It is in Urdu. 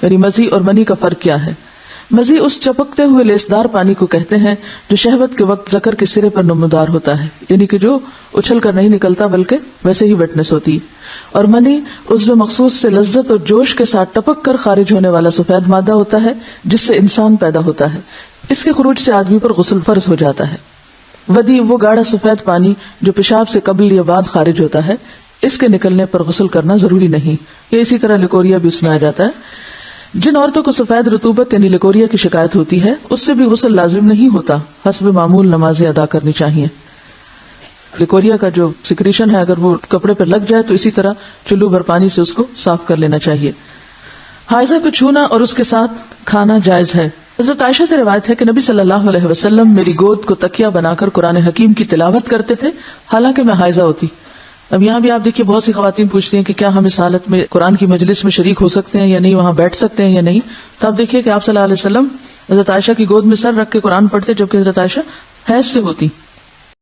یعنی مزی اور منی کا فرق کیا ہے؟ مزی اس چپکتے ہوئے لیسدار پانی کو کہتے ہیں جو شہوت کے وقت ذکر کے سرے پر نمودار ہوتا ہے، یعنی کہ جو اچھل کر نہیں نکلتا بلکہ ویسے ہی ویٹنس ہوتی ہے. اور منی عضو مخصوص سے لذت اور جوش کے ساتھ ٹپک کر خارج ہونے والا سفید مادہ ہوتا ہے جس سے انسان پیدا ہوتا ہے. اس کے خروج سے آدمی پر غسل فرض ہو جاتا ہے. ودی وہ گاڑھا سفید پانی جو پیشاب سے قبل یا بعد خارج ہوتا ہے، اس کے نکلنے پر غسل کرنا ضروری نہیں. یہ اسی طرح لکوریا بھی اس میں آ جاتا ہے. جن عورتوں کو سفید رطوبت یعنی لکوریا کی شکایت ہوتی ہے اس سے بھی غسل لازم نہیں ہوتا، حسب معمول نمازیں ادا کرنی چاہیے. لکوریا کا جو سیکریشن ہے اگر وہ کپڑے پر لگ جائے تو اسی طرح چلو بھر پانی سے اس کو صاف کر لینا چاہیے. حائضہ کو چھونا اور اس کے ساتھ کھانا جائز ہے. حضرت عائشہ سے روایت ہے کہ نبی صلی اللہ علیہ وسلم میری گود کو تکیہ بنا کر قرآن حکیم کی تلاوت کرتے تھے حالانکہ میں حائضہ ہوتی. اب یہاں بھی آپ دیکھیے بہت سی خواتین پوچھتی ہیں کہ کیا ہم اس حالت میں قرآن کی مجلس میں شریک ہو سکتے ہیں یا نہیں، وہاں بیٹھ سکتے ہیں یا نہیں. تو آپ دیکھیے کہ آپ صلی اللہ علیہ وسلم حضرت عائشہ کی گود میں سر رکھ کے قرآن پڑھتے جبکہ حضرت عائشہ حیض سے ہوتی.